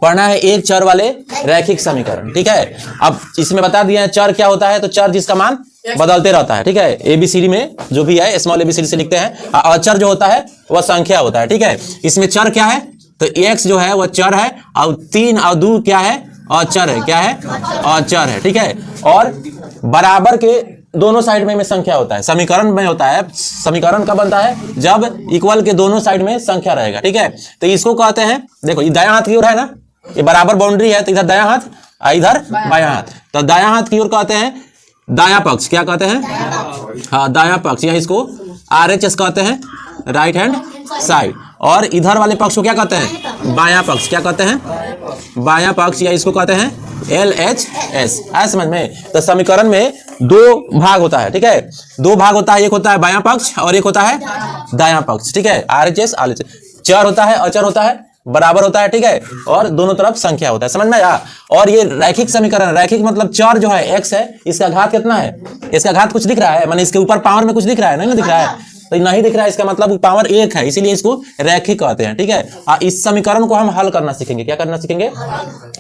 पढ़ना है एक चर वाले रैखिक समीकरण, ठीक है। अब इसमें बता दिया है चर क्या होता है, तो चर जिसका मान बदलते रहता है, ठीक है। एबीसीडी में जो भी है स्मॉल एबीसीडी से लिखते हैं। अचर जो होता है वह संख्या होता है, ठीक है। इसमें चर क्या है, तो x जो है वह चर है और 3 और 2 क्या है, अचर है। क्या है, अचर है, ठीक है। और बराबर के दोनों साइड में संख्या होता है, समीकरण में होता है। समीकरण कब बनता है, जब इक्वल के दोनों साइड में संख्या रहेगा, ठीक है। तो इसको कहते हैं, देखो ये दायां हाथ की ओर है ना, ये बराबर बाउंड्री है, तो इधर दायां हाथ इधर बायां हाथ, तो दायां हाथ की ओर कहते हैं दायां पक्ष। क्या कहते हैं, हाँ दायां पक्ष, या इसको RHS कहते हैं, राइट हैंड साइड। और इधर वाले पक्ष को क्या कहते हैं, बायां पक्ष। क्या कहते हैं, बायां पक्ष, या इसको कहते हैं LHS। है समझ में। तो समीकरण में दो भाग होता है, ठीक है। दो भाग होता है, एक होता है बायां पक्ष और एक होता है दायां पक्ष, ठीक है। RHS LHS। चर होता है, अचर होता है, बराबर होता है, ठीक है। और दोनों तरफ संख्या होता है, समझ में आया। और ये रैखिक समीकरण, रैखिक मतलब चर जो है x है, इसका घात कितना है, इसका घात कुछ दिख रहा है, माने इसके ऊपर पावर में कुछ दिख रहा है, नहीं दिख रहा है, तो नहीं दिख रहा है, इसका मतलब पावर 1 है, इसीलिए इसको रैखिक कहते हैं, ठीक है। इस समीकरण को हम हल करना सीखेंगे। क्या करना सीखेंगे,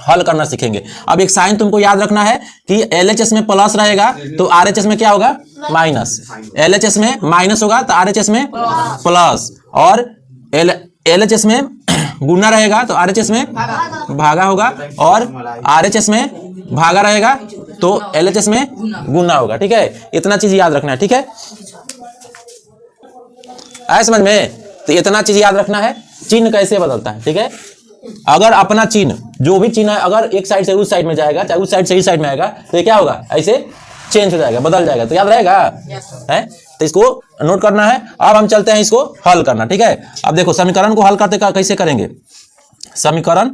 हल करना सीखेंगे। अब एक साइन तुमको याद रखना है कि LHS में प्लस रहेगा तो RHS में क्या होगा, माइनस। LHS में माइनस होगा तो RHS में प्लस, और LHS में गुना रहेगा तो RHS में भागा होगा, और RHS में भागा रहेगा तो LHS में गुना होगा, ठीक है। इतना चीज याद रखना है, ठीक है। आया समझ में। तो इतना चीज याद रखना है, चिन्ह कैसे बदलता है, ठीक है। अगर अपना चिन्ह, जो भी चिन्ह है, अगर एक साइड से उस साइड में जाएगा, चाहे उस साइड से इस साइड में आएगा, तो ये क्या होगा, ऐसे चेंज हो जाएगा, बदल जाएगा। तो याद रहेगा, है तो इसको नोट करना है। अब हम चलते हैं इसको हल करना, ठीक है। अब देखो समीकरण को हल करते कैसे करेंगे, समीकरण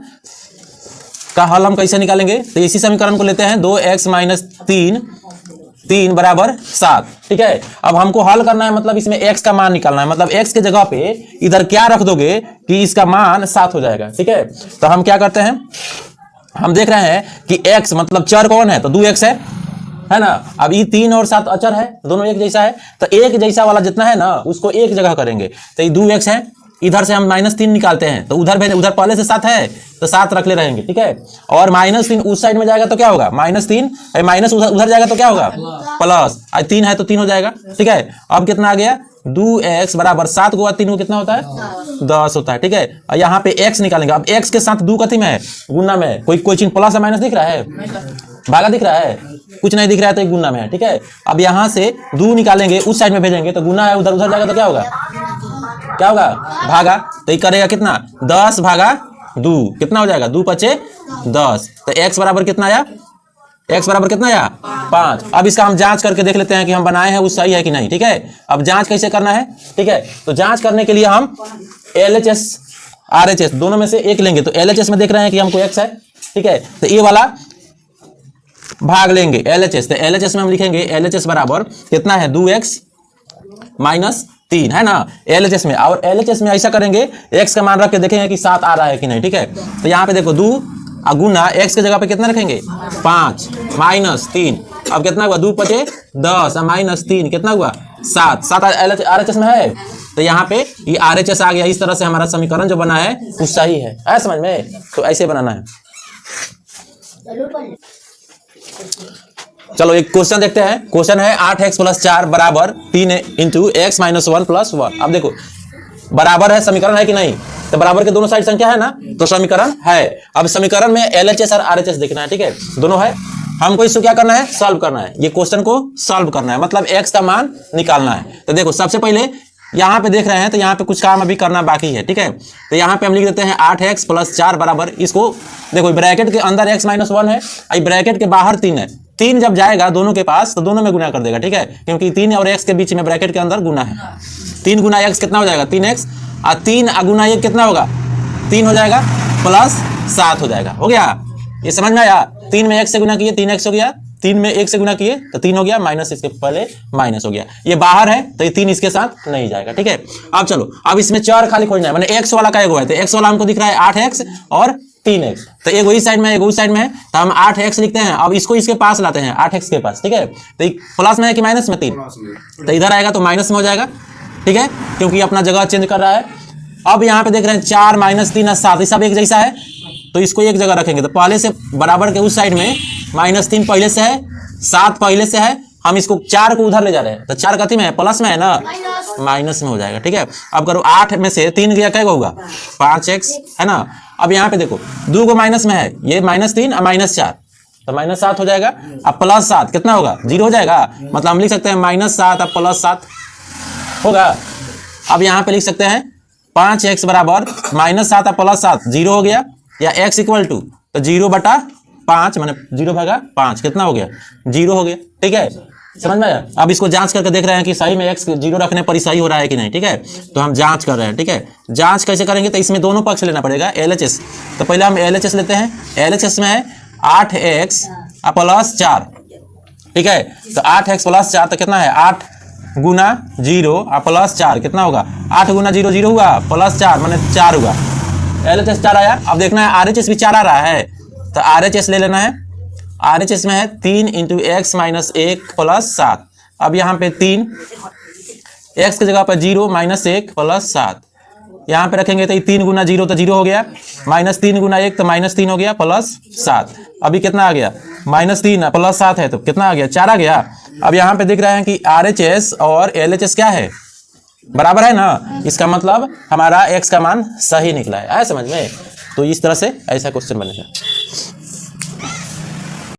का हल हम कैसे निकालेंगे। तो इसी समीकरण को लेते हैं, 2x - 3 बराबर 7, ठीक है। अब हमको हल करना है, मतलब इसमें x का मान निकालना है, मतलब x के जगह पे इधर क्या रख दोगे कि इसका मान 7 हो जाएगा, ठीक है। तो हम क्या करते हैं, हम देख रहे हैं कि x मतलब चर कौन है, तो 2x है ना। अब ये 3 और 7 अचर है, दोनों एक जैसा है, तो एक जैसा वाला जितना है ना उसको एक जगह करेंगे। तो ये 2x है, इधर से हम -3 निकालते हैं, तो उधर पहले से 7 है तो 7 रख ले रहेंगे, ठीक है। और -3 उस साइड में जाएगा तो क्या होगा, -3, माइनस उधर जाएगा तो क्या होगा, प्लस। 3 है तो 3 हो जाएगा, ठीक है। अब कितना आ गया, 2x बराबर 7 को 3 को कितना होता है, 10 होता है, ठीक है। और यहाँ पे x निकालेंगे। अब x के साथ 2 कथी में है, गुना में। कोई चिन्ह प्लस या माइनस दिख रहा है, भागा दिख रहा है, कुछ नहीं दिख रहा है, तो गुना में है, ठीक है। अब यहाँ से 2 निकालेंगे, उस साइड में भेजेंगे, तो गुना है, उधर जाएगा तो क्या होगा, क्या होगा, भागा। तो ये करेगा कितना, 10 भागा 2, कितना हो जाएगा, 2 पचे 10। तो x बराबर कितना आया, x बराबर कितना आया, 5। अब इसका हम जांच करके देख लेते हैं कि हम बनाए हैं वो सही है कि नहीं, ठीक है। अब जांच कैसे करना है, ठीक है। तो जांच करने के लिए हम LHS RHS दोनों में से एक लेंगे। तो LHS में देख रहे हैं कि हमको x है, ठीक है। तो ये वाला भाग लेंगे LHS, तो LHS में हम लिखेंगे LHS बराबर कितना है, 2x - 3 है ना LHS में। और LHS में ऐसा करेंगे, x का मान रख के देखेंगे कि 7 आ रहा है कि नहीं, ठीक है। तो यहाँ पे देखो 2 गुना x के जगह पे कितना रखेंगे, 5 - 3। अब कितना हुआ, 2 पचे 10 -3 कितना हुआ, 7। 7 RHS में है, तो यहाँ पे ये RHS आ गया। इस तरह से हमारा समीकरण जो बना है वो सही है, समझ में। तो ऐसे बनाना है। चलो एक क्वेश्चन देखते हैं। क्वेश्चन है 8x + 4 बराबर 3 × x - 1 + 1। अब देखो बराबर है, समीकरण है कि नहीं, तो बराबर के दोनों साइड संख्या है ना, तो समीकरण है। अब समीकरण में LHS और RHS देखना है, ठीक है, दोनों है। हमको इसको क्या करना है, सॉल्व करना है। ये क्वेश्चन को सॉल्व करना है, मतलब x का मान निकालना है। तो देखो सबसे पहले यहाँ पे देख रहे हैं, तो यहाँ पे कुछ काम अभी करना बाकी है, ठीक है। तो यहाँ पे हम लिख देते हैं 8x + 4 बराबर, इसको देखो ब्रैकेट के अंदर x - 1 है, ब्रैकेट के बाहर 3 है। 3 जब जाएगा दोनों के पास तो दोनों में गुना कर देगा, ठीक है, क्योंकि 3 और x के बीच में ब्रैकेट के अंदर गुना है। 3 गुना x कितना हो जाएगा, 3x, और 3 गुना 1 कितना होगा, 3 हो जाएगा, प्लस 7 हो जाएगा। हो गया, ये समझ में आया। 3 में 1 से गुना किए 3x हो गया, 3 में 1 से गुना किए तो 3 हो गया, माइनस इसके पहले माइनस हो गया। ये बाहर है तो ये 3 इसके साथ नहीं जाएगा, ठीक है। अब चलो, अब इसमें 4 खाली खोजना है, मैंने x वाला का एगो है, तो x वाला हमको दिख रहा है 8x और 3x, तो एक वही साइड में एक वही साइड में है, तो हम 8x लिखते हैं। अब इसको इसके पास लाते हैं, 8x के पास, ठीक है। तो प्लस में है कि माइनस में, 3, तो इधर आएगा तो माइनस में हो जाएगा, ठीक है, क्योंकि अपना जगह चेंज कर रहा है। अब यहाँ पे देख रहे हैं 4 - 3 और 7, सब एक जैसा है, तो इसको एक जगह रखेंगे, तो पहले से बराबर के उस साइड में -3 पहले से है, 7 पहले से है, हम इसको 4 को उधर ले जा रहे हैं, तो 4 कथी में है, प्लस में है ना, माइनस में हो जाएगा। ठीक है, अब करो 8 में से 3 गया क्या होगा, 5x है ना। अब यहाँ पे देखो 2 को माइनस में है, ये -3 और -4 तो -7 हो जाएगा। अब +7 कितना होगा, 0 हो जाएगा, मतलब हम लिख सकते हैं -7 अब +7 होगा। अब यहाँ पे लिख सकते हैं 5x बराबर -7 और +7 0 हो गया, या x इक्वल टू तो 0/5 मैंने 0/5 कितना हो गया, 0 हो गया। ठीक है, समझ में आया। अब इसको जांच करके देख रहे हैं कि सही में x 0 रखने पर ही सही हो रहा है कि नहीं। ठीक है, तो हम जांच कर रहे हैं। ठीक है, जांच कैसे करेंगे, तो इसमें दोनों पक्ष लेना पड़ेगा, LHS। तो पहले हम LHS लेते हैं, LHS में है 8x +4। ठीक है, तो 8x +4 तो कितना है, 8 गुना 0 और +4 कितना होगा, 8 गुना 0 0 हुआ, +4 माने 4 हुआ, LHS 4 आया। अब देखना है RHS भी 4 आ रहा है, तो RHS ले लेना है। RHS में है 3 × x - 1 + 7। अब यहाँ पे 3 x की जगह पर 0 - 1 + 7 यहाँ पे रखेंगे, तो 3 गुना 0 तो 0 हो गया, -3 गुना 1 तो -3 हो गया, +7। अभी कितना आ गया, -3 +7 है तो कितना आ गया, 4 आ गया। अब यहाँ पे दिख रहा है कि RHS और LHS क्या है, बराबर है ना, इसका मतलब हमारा x का मान सही निकला है। आया समझ में। तो इस तरह से ऐसा क्वेश्चन बनेगा।